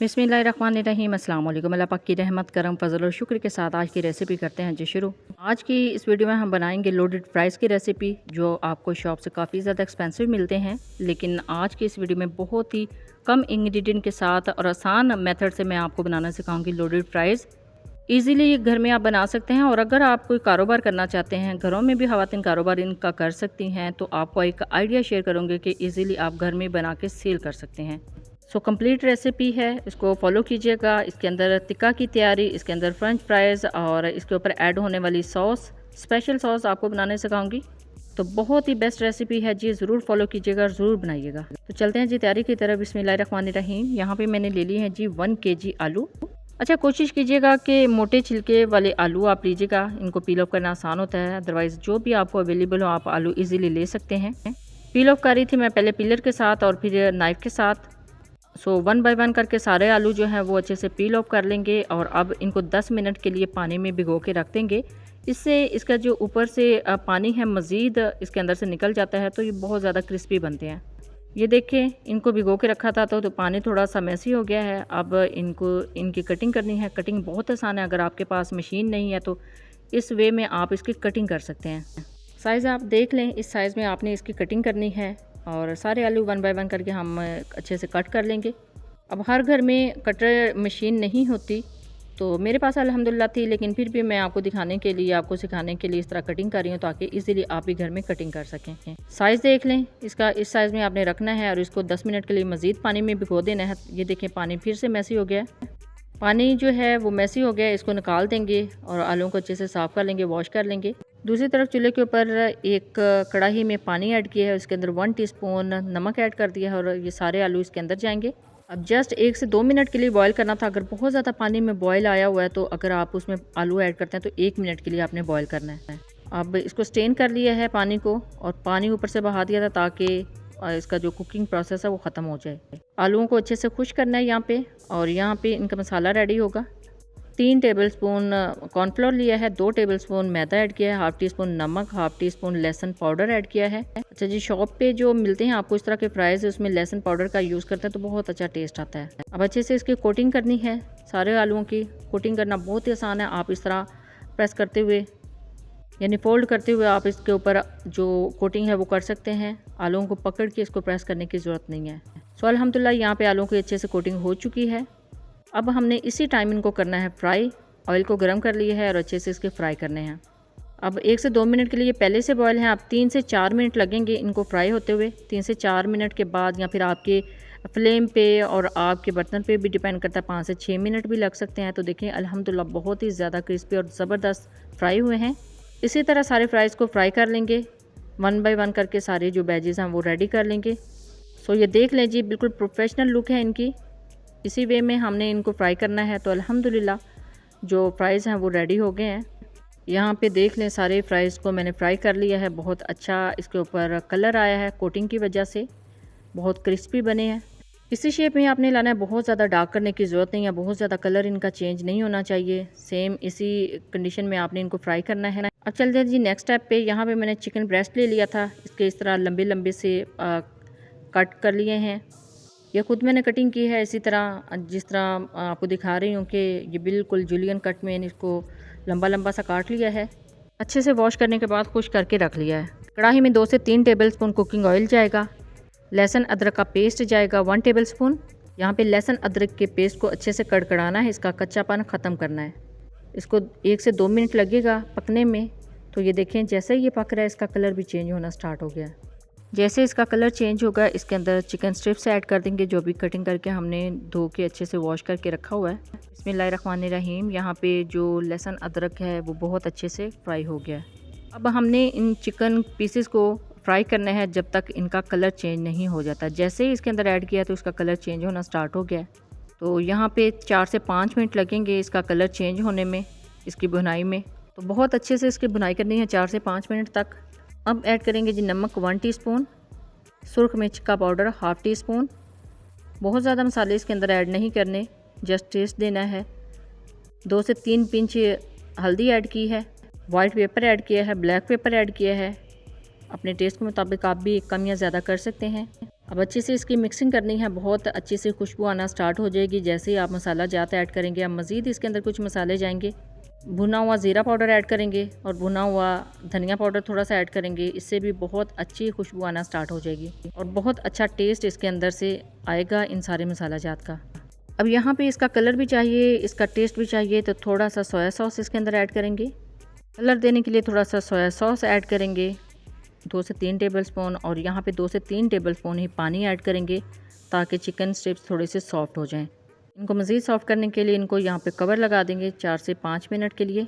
बिस्मिल्लाहिर्रहमानिर्रहीम। अस्सलाम वालेकुम। अल्लाह पाक की रहमत करम फजल और शुक्र के साथ आज की रेसिपी करते हैं जी शुरू। आज की इस वीडियो में हम बनाएंगे लोडेड फ्राइज़ की रेसिपी, जो आपको शॉप से काफ़ी ज़्यादा एक्सपेंसिव मिलते हैं, लेकिन आज की इस वीडियो में बहुत ही कम इंग्रेडिएंट के साथ और आसान मेथड से मैं आपको बनाना सिखाऊंगी लोडेड फ्राइज़। ईज़िली घर में आप बना सकते हैं, और अगर आप कोई कारोबार करना चाहते हैं, घरों में भी ख़वातीन कारोबार इनका कर सकती हैं, तो आपको एक आइडिया शेयर करूँगी कि ईज़िली आप घर में बना के सेल कर सकते हैं। सो कंप्लीट रेसिपी है, इसको फॉलो कीजिएगा। इसके अंदर टिक्का की तैयारी, इसके अंदर फ्रेंच फ्राइज़ और इसके ऊपर ऐड होने वाली सॉस, स्पेशल सॉस आपको बनाने सिखाऊंगी। तो बहुत ही बेस्ट रेसिपी है जी, ज़रूर फॉलो कीजिएगा और ज़रूर बनाइएगा। तो चलते हैं जी तैयारी की तरफ। बिस्मिल्लाहिर्रहमानिर्रहीम। यहाँ पे मैंने ले ली है जी 1 kg आलू। अच्छा, कोशिश कीजिएगा कि मोटे छिलके वाले आलू आप लीजिएगा, इनको पील ऑफ करना आसान होता है। अदरवाइज़ जो भी आपको अवेलेबल हो आप आलू ईज़िली ले सकते हैं। पील ऑफ करी थी मैं पहले पिलर के साथ और फिर नाइफ़ के साथ। सो 1 बाय 1 करके सारे आलू जो हैं वो अच्छे से पील ऑफ कर लेंगे, और अब इनको 10 मिनट के लिए पानी में भिगो के रख देंगे। इससे इसका जो ऊपर से पानी है मज़ीद इसके अंदर से निकल जाता है, तो ये बहुत ज़्यादा क्रिस्पी बनते हैं। ये देखें, इनको भिगो के रखा था तो पानी थोड़ा सा मैसी हो गया है। अब इनकी कटिंग करनी है। कटिंग बहुत आसान है, अगर आपके पास मशीन नहीं है तो इस वे में आप इसकी कटिंग कर सकते हैं। साइज़ आप देख लें, इस साइज़ में आपने इसकी कटिंग करनी है, और सारे आलू 1 बाय 1 करके हम अच्छे से कट कर लेंगे। अब हर घर में कटर मशीन नहीं होती, तो मेरे पास अल्हम्दुलिल्लाह थी, लेकिन फिर भी मैं आपको दिखाने के लिए, आपको सिखाने के लिए इस तरह कटिंग कर रही हूँ, ताकि इजीली आप भी घर में कटिंग कर सकें। साइज़ देख लें इसका, इस साइज़ में आपने रखना है, और इसको 10 मिनट के लिए मज़ीद पानी में भिगो देना है। ये देखें, पानी फिर से मैसी हो गया है। पानी जो है वो मैसी हो गया है, इसको निकाल देंगे और आलूओं को अच्छे से साफ़ कर लेंगे, वॉश कर लेंगे। दूसरी तरफ चूल्हे के ऊपर एक कढ़ाई में पानी ऐड किया है, उसके अंदर 1 टीस्पून नमक ऐड कर दिया है, और ये सारे आलू इसके अंदर जाएंगे। अब जस्ट 1 से 2 मिनट के लिए बॉयल करना था। अगर बहुत ज़्यादा पानी में बॉयल आया हुआ है तो अगर आप उसमें आलू ऐड करते हैं तो 1 मिनट के लिए आपने बॉयल करना है। अब इसको स्टेन कर लिया है पानी को, और पानी ऊपर से बहा दिया था ताकि इसका जो कुकिंग प्रोसेस है वो ख़त्म हो जाए। आलूओं को अच्छे से खुश करना है यहाँ पे, और यहाँ पे इनका मसाला रेडी होगा। 3 टेबलस्पून कॉर्नफ्लोर लिया है, 2 टेबलस्पून मैदा ऐड किया है, हाफ़ टी स्पून नमक, हाफ़ टी स्पून लहसुन पाउडर ऐड किया है। अच्छा जी, शॉप पे जो मिलते हैं आपको इस तरह के फ्राइज़, उसमें लहसुन पाउडर का यूज़ करते हैं तो बहुत अच्छा टेस्ट आता है। अब अच्छे से इसकी कोटिंग करनी है। सारे आलूओं की कोटिंग करना बहुत ही आसान है। आप इस तरह प्रेस करते हुए, यानी फोल्ड करते हुए आप इसके ऊपर जो कोटिंग है वो कर सकते हैं। आलूओं को पकड़ के इसको प्रेस करने की ज़रूरत नहीं है। सो अल्हम्दुलिल्लाह यहाँ पे आलूओं की अच्छे से कोटिंग हो चुकी है। अब हमने इसी टाइम इनको करना है फ्राई। ऑयल को गर्म कर लिया है और अच्छे से इसके फ्राई करने हैं। अब 1 से 2 मिनट के लिए पहले से बॉयल हैं। अब 3 से 4 मिनट लगेंगे इनको फ्राई होते हुए। 3 से 4 मिनट के बाद, या फिर आपके फ्लेम पे और आपके बर्तन पे भी डिपेंड करता है, 5 से 6 मिनट भी लग सकते हैं। तो देखें, अल्हम्दुलिल्लाह बहुत ही ज़्यादा क्रिस्पी और ज़बरदस्त फ्राई हुए हैं। इसी तरह सारे फ्राइज़ को फ्राई कर लेंगे। 1 बाय 1 करके सारे जो बैजेस हैं वो रेडी कर लेंगे। सो ये देख लें जी, बिल्कुल प्रोफेशनल लुक है इनकी। इसी वे में हमने इनको फ्राई करना है। तो अल्हम्दुलिल्लाह जो फ्राइज़ हैं वो रेडी हो गए हैं। यहाँ पे देख लें, सारे फ्राइज़ को मैंने फ्राई कर लिया है। बहुत अच्छा इसके ऊपर कलर आया है, कोटिंग की वजह से बहुत क्रिस्पी बने हैं। इसी शेप में आपने लाना है, बहुत ज़्यादा डार्क करने की ज़रूरत नहीं है, बहुत ज़्यादा कलर इनका चेंज नहीं होना चाहिए। सेम इसी कंडीशन में आपने इनको फ्राई करना है ना। अब चलते हैं जी नेक्स्ट स्टेप पे। यहाँ पे मैंने चिकन ब्रेस्ट ले लिया था, इसके इस तरह लंबे लंबे से कट कर लिए हैं। यह खुद मैंने कटिंग की है इसी तरह, जिस तरह आपको दिखा रही हूँ कि ये बिल्कुल जूलियन कट में इसको लंबा लंबा सा काट लिया है। अच्छे से वॉश करने के बाद खुश करके रख लिया है। कढ़ाई में 2 से 3 टेबलस्पून कुकिंग ऑयल जाएगा। लहसुन अदरक का पेस्ट जाएगा 1 टेबलस्पून। यहाँ पे लहसुन अदरक के पेस्ट को अच्छे से कड़कड़ाना है, इसका कच्चापन ख़त्म करना है। इसको 1 से 2 मिनट लगेगा पकने में। तो ये देखें, जैसे ही ये पक रहा है इसका कलर भी चेंज होना स्टार्ट हो गया। जैसे इसका कलर चेंज होगा, इसके अंदर चिकन स्ट्रिप्स ऐड कर देंगे, जो भी कटिंग करके हमने धो के अच्छे से वॉश करके रखा हुआ है। बिस्मिल्लाहिर्रहमानिर्रहीम। यहाँ पे जो लहसुन अदरक है वो बहुत अच्छे से फ्राई हो गया है। अब हमने इन चिकन पीसेस को फ्राई करना है जब तक इनका कलर चेंज नहीं हो जाता। जैसे ही इसके अंदर ऐड किया तो इसका कलर चेंज होना स्टार्ट हो गया है। तो यहाँ पे 4 से 5 मिनट लगेंगे इसका कलर चेंज होने में, इसकी भुनाई में। तो बहुत अच्छे से इसकी भुनाई करनी है 4 से 5 मिनट तक। अब ऐड करेंगे जी नमक 1 टीस्पून, सुरख मिर्च का पाउडर हाफ़ टी स्पून। बहुत ज़्यादा मसाले इसके अंदर ऐड नहीं करने, जस्ट टेस्ट देना है। 2 से 3 पिंच हल्दी ऐड की है, वाइट पेपर ऐड किया है, ब्लैक पेपर ऐड किया है। अपने टेस्ट के मुताबिक आप भी कम या ज़्यादा कर सकते हैं। अब अच्छे से इसकी मिक्सिंग करनी है, बहुत अच्छी से खुशबू आना स्टार्ट हो जाएगी जैसे ही आप मसाला जात ऐड करेंगे। अब मज़ीद इसके अंदर कुछ मसाले जाएंगे, भुना हुआ ज़ीरा पाउडर ऐड करेंगे और भुना हुआ धनिया पाउडर थोड़ा सा ऐड करेंगे। इससे भी बहुत अच्छी खुशबू आना स्टार्ट हो जाएगी और बहुत अच्छा टेस्ट इसके अंदर से आएगा इन सारे मसाला जात का। अब यहाँ पे इसका कलर भी चाहिए, इसका टेस्ट भी चाहिए, तो थोड़ा सा सोया सॉस इसके अंदर ऐड करेंगे। कलर देने के लिए थोड़ा सा सोया सॉस ऐड करेंगे, 2 से 3 टेबलस्पून, और यहाँ पे 2 से 3 टेबलस्पून ही पानी ऐड करेंगे ताकि चिकन स्ट्रिप्स थोड़े से सॉफ्ट हो जाएं। इनको मज़ीद सॉफ्ट करने के लिए इनको यहाँ पे कवर लगा देंगे 4 से 5 मिनट के लिए।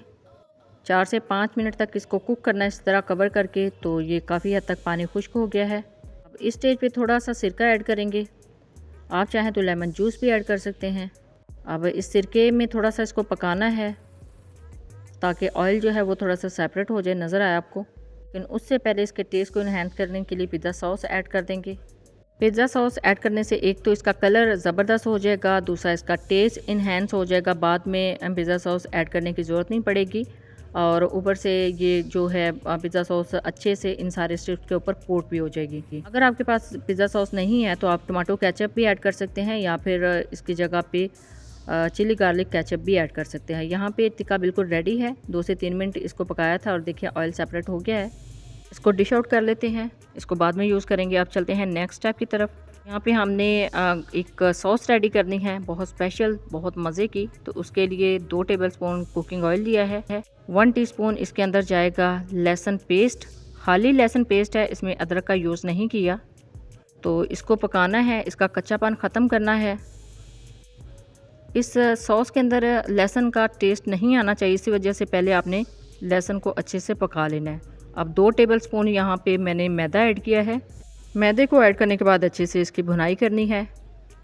4 से 5 मिनट तक इसको कुक करना है इस तरह कवर करके। तो ये काफ़ी हद तक पानी खुश्क हो गया है। अब इस स्टेज पे थोड़ा सा सिरका ऐड करेंगे, आप चाहें तो लेमन जूस भी ऐड कर सकते हैं। अब इस सिरके में थोड़ा सा इसको पकाना है ताकि ऑयल जो है वो थोड़ा सा सेपरेट हो जाए, नज़र आए आपको। लेकिन उससे पहले इसके टेस्ट को इन्हेंस करने के लिए पिज़्ज़ा सॉस ऐड कर देंगे। पिज़्ज़ा सॉस ऐड करने से एक तो इसका कलर ज़बरदस्त हो जाएगा, दूसरा इसका टेस्ट इन्हेंस हो जाएगा। बाद में पिज़्ज़ा सॉस ऐड करने की ज़रूरत नहीं पड़ेगी और ऊपर से ये जो है पिज़्ज़ा सॉस अच्छे से इन सारे स्ट्रिप्स के ऊपर कोट भी हो जाएगी। अगर आपके पास पिज़्ज़ा सॉस नहीं है तो आप टमाटो केचप भी ऐड कर सकते हैं या फिर इसकी जगह पे चिली गार्लिक केचप भी ऐड कर सकते हैं। यहाँ पे टिक्का बिल्कुल रेडी है। 2 से 3 मिनट इसको पकाया था और देखिए ऑयल सेपरेट हो गया है। इसको डिश आउट कर लेते हैं, इसको बाद में यूज़ करेंगे। अब चलते हैं नेक्स्ट स्टेप की तरफ। यहाँ पे हमने एक सॉस रेडी करनी है, बहुत स्पेशल, बहुत मज़े की। तो उसके लिए 2 टेबलस्पून कुकिंग ऑयल लिया है। 1 टीस्पून इसके अंदर जाएगा लहसुन पेस्ट, खाली लहसुन पेस्ट है, इसमें अदरक का यूज़ नहीं किया। तो इसको पकाना है, इसका कच्चापन ख़त्म करना है। इस सॉस के अंदर लहसुन का टेस्ट नहीं आना चाहिए, इसी वजह से पहले आपने लहसुन को अच्छे से पका लेना है। अब 2 टेबलस्पून यहाँ पे मैंने मैदा ऐड किया है। मैदे को ऐड करने के बाद अच्छे से इसकी भुनाई करनी है।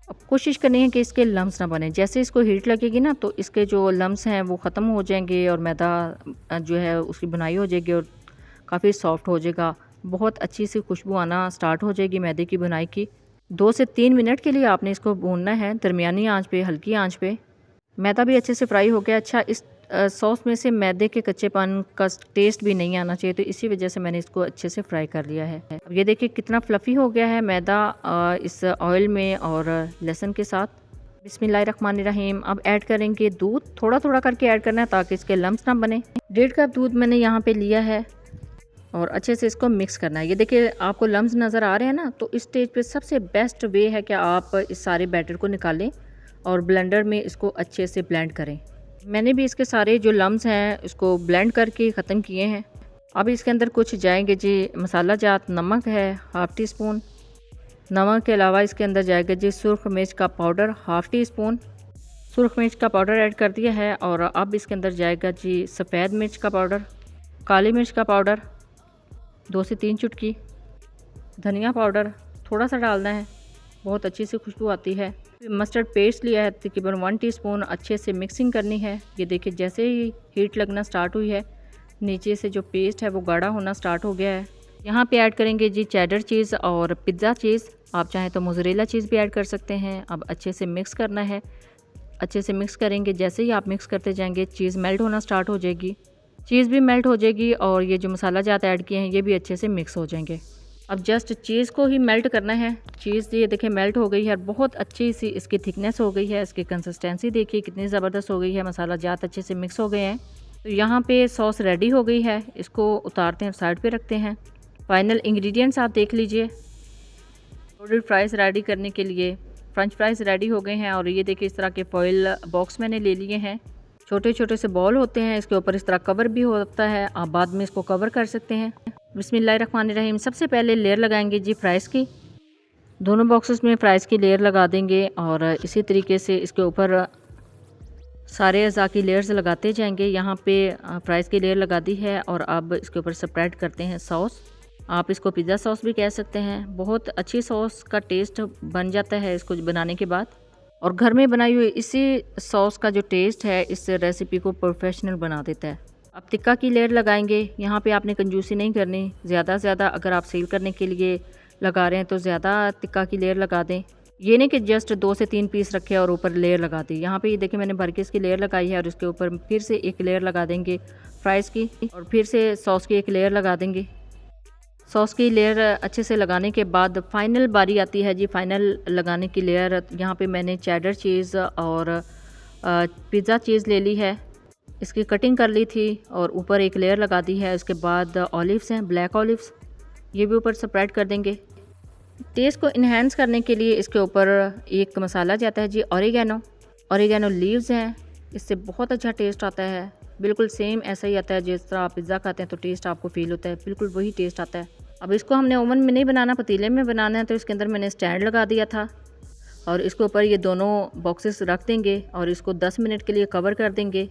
अब कोशिश करनी है कि इसके लम्स ना बने। जैसे इसको हीट लगेगी ना तो इसके जो लम्स हैं वो ख़त्म हो जाएंगे और मैदा जो है उसकी भुनाई हो जाएगी और काफ़ी सॉफ्ट हो जाएगा। बहुत अच्छी सी खुशबू आना स्टार्ट हो जाएगी मैदे की भुनाई की। 2 से 3 मिनट के लिए आपने इसको भूनना है दरमियानी आंच पे, हल्की आंच पे। मैदा भी अच्छे से फ्राई हो गया। अच्छा, इस सॉस में से मैदे के कच्चेपन का टेस्ट भी नहीं आना चाहिए, तो इसी वजह से मैंने इसको अच्छे से फ्राई कर लिया है। अब ये देखिए कितना फ्लफ़ी हो गया है मैदा इस ऑयल में और लहसुन के साथ। बिस्मिल्लाहिर्रहमानिर्रहीम। अब ऐड करेंगे दूध, थोड़ा थोड़ा करके ऐड करना है ताकि इसके लम्स ना बने। 1.5 कप दूध मैंने यहाँ पे लिया है और अच्छे से इसको मिक्स करना है। ये देखिए आपको लम्स नज़र आ रहे हैं ना, तो इस स्टेज पे सबसे बेस्ट वे है कि आप इस सारे बैटर को निकालें और ब्लेंडर में इसको अच्छे से ब्लेंड करें। मैंने भी इसके सारे जो लम्स हैं इसको ब्लेंड करके ख़त्म किए हैं। अब इसके अंदर कुछ जाएंगे जी मसाला जात। नमक है 1/2 टीस्पून। नमक के अलावा इसके अंदर जाएगा जी सुरख मिर्च का पाउडर 1/2 टीस्पून। सुरख मिर्च का पाउडर ऐड कर दिया है। और अब इसके अंदर जाएगा जी सफ़ेद मिर्च का पाउडर, काली मिर्च का पाउडर 2 से 3 चुटकी, धनिया पाउडर थोड़ा सा डालना है, बहुत अच्छी सी खुशबू आती है। मस्टर्ड पेस्ट लिया है तकरीबन 1 टीस्पून। अच्छे से मिक्सिंग करनी है। ये देखिए जैसे ही हीट लगना स्टार्ट हुई है नीचे से जो पेस्ट है वो गाढ़ा होना स्टार्ट हो गया है। यहाँ पे ऐड करेंगे जी चेडर चीज़ और पिज़्ज़ा चीज़, आप चाहें तो मोज़रेला चीज़ भी ऐड कर सकते हैं। अब अच्छे से मिक्स करना है। अच्छे से मिक्स करेंगे, जैसे ही आप मिक्स करते जाएंगे चीज़ मेल्ट होना स्टार्ट हो जाएगी। चीज़ भी मेल्ट हो जाएगी और ये जो मसाला जात ऐड किए हैं ये भी अच्छे से मिक्स हो जाएंगे। अब जस्ट चीज़ को ही मेल्ट करना है। चीज़ ये देखिए मेल्ट हो गई है, बहुत अच्छी सी इसकी थिकनेस हो गई है। इसकी कंसिस्टेंसी देखिए कितनी ज़बरदस्त हो गई है, मसाला जात अच्छे से मिक्स हो गए हैं। तो यहाँ पे सॉस रेडी हो गई है, इसको उतारते हैं, साइड पे रखते हैं। फाइनल इंग्रेडिएंट्स आप देख लीजिए। लोडेड फ्राइज़ रेडी करने के लिए फ्रेंच फ्राइज़ रेडी हो गए हैं। और ये देखिए इस तरह के फॉइल बॉक्स मैंने ले लिए हैं। छोटे छोटे से बॉल होते हैं, इसके ऊपर इस तरह कवर भी होता है, आप बाद में इसको कवर कर सकते हैं। बिस्मिल्लाहिर्रहमानिर्रहीम। सबसे पहले लेयर लगाएंगे जी फ्राइज़ की। दोनों बॉक्सेस में फ्राइज़ की लेयर लगा देंगे और इसी तरीके से इसके ऊपर सारे अज़ा की लेयर्स लगाते जाएंगे। यहाँ पे फ्राइज़ की लेयर लगा दी है और अब इसके ऊपर स्प्रेड करते हैं सॉस। आप इसको पिज़्ज़ा सॉस भी कह सकते हैं। बहुत अच्छी सॉस का टेस्ट बन जाता है इसको बनाने के बाद। और घर में बनाई हुई इसी सॉस का जो टेस्ट है इस रेसिपी को प्रोफेशनल बना देता है। अब टिक्का की लेयर लगाएंगे। यहाँ पे आपने कंजूसी नहीं करनी, ज़्यादा से ज़्यादा अगर आप सेल करने के लिए लगा रहे हैं तो ज़्यादा टिक्का की लेयर लगा दें। ये नहीं कि जस्ट 2 से 3 पीस रखे और ऊपर लेयर लगा दी। यहाँ पे ये देखिए मैंने भर के इसकी लेयर लगाई है और इसके ऊपर फिर से एक लेयर लगा देंगे फ्राइज़ की और फिर से सॉस की एक लेयर लगा देंगे। सॉस की लेयर अच्छे से लगाने के बाद फाइनल बारी आती है जी फाइनल लगाने की लेयर। यहाँ पे मैंने चेडर चीज़ और पिज़्ज़ा चीज़ ले ली है, इसकी कटिंग कर ली थी और ऊपर एक लेयर लगा दी है। उसके बाद ऑलिव्स हैं, ब्लैक ऑलिव्स, ये भी ऊपर स्प्रेड कर देंगे। टेस्ट को इन्हेंस करने के लिए इसके ऊपर एक मसाला जाता है जी ऑरिगेनो लीव्स हैं, इससे बहुत अच्छा टेस्ट आता है। बिल्कुल सेम ऐसा ही आता है जिस तरह आप पिज़्ज़ा खाते हैं तो टेस्ट आपको फील होता है, बिल्कुल वही टेस्ट आता है। अब इसको हमने ओवन में नहीं बनाना, पतीले में बनाना है, तो इसके अंदर मैंने स्टैंड लगा दिया था और इसके ऊपर ये दोनों बॉक्सेस रख देंगे और इसको 10 मिनट के लिए कवर कर देंगे।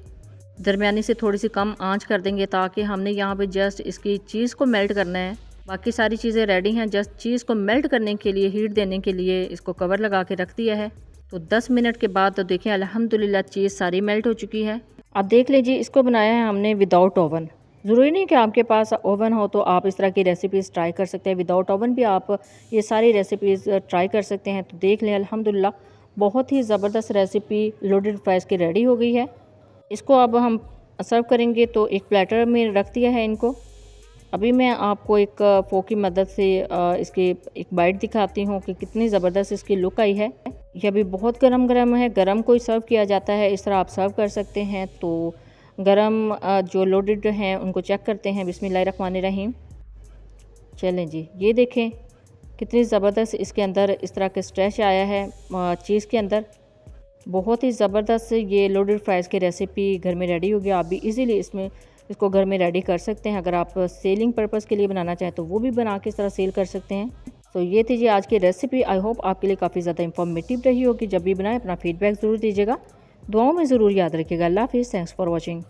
दरमियानी से थोड़ी सी कम आंच कर देंगे ताकि हमने यहाँ पे जस्ट इसकी चीज़ को मेल्ट करना है। बाकी सारी चीज़ें रेडी हैं, जस्ट चीज़ को मेल्ट करने के लिए, हीट देने के लिए इसको कवर लगा के रख दिया है। तो 10 मिनट के बाद तो देखें अल्हम्दुलिल्लाह चीज़ सारी मेल्ट हो चुकी है। अब देख लीजिए, इसको बनाया है हमने विदाउट ओवन। ज़रूरी नहीं कि आपके पास ओवन हो तो आप इस तरह की रेसिपीज़ ट्राई कर सकते हैं। विदाउट ओवन भी आप ये सारी रेसिपीज़ ट्राई कर सकते हैं। तो देख लें अल्हम्दुलिल्लाह बहुत ही ज़बरदस्त रेसिपी लोडेड फ्राइज़ की रेडी हो गई है। इसको अब हम सर्व करेंगे तो एक प्लेटर में रख दिया है इनको। अभी मैं आपको एक फोक की मदद से इसकी एक बाइट दिखाती हूँ कि कितनी ज़बरदस्त इसकी लुक आई है। यह अभी बहुत गरम गरम है, गरम को सर्व किया जाता है, इस तरह आप सर्व कर सकते हैं। तो गरम जो लोडेड हैं उनको चेक करते हैं। बिस्मिल्लाहिर्रहमानिर्रहीम। चलें जी, ये देखें कितनी ज़बरदस्त इसके अंदर इस तरह के स्ट्रेच आया है चीज़ के अंदर। बहुत ही ज़बरदस्त ये लोडेड फ्राइज़ की रेसिपी घर में रेडी हो गया। आप भी इजीली इसको घर में रेडी कर सकते हैं। अगर आप सेलिंग पर्पज़ के लिए बनाना चाहें तो वो भी बना के इस तरह सेल कर सकते हैं। तो ये थी जी आज की रेसिपी। आई होप आपके लिए काफ़ी ज़्यादा इंफॉर्मेटिव रही होगी। जब भी बनाएं अपना फीडबैक ज़रूर दीजिएगा, दुआओं में ज़रूर याद रखिएगा। अल्लाह हाफ़िज़। Thanks for watching.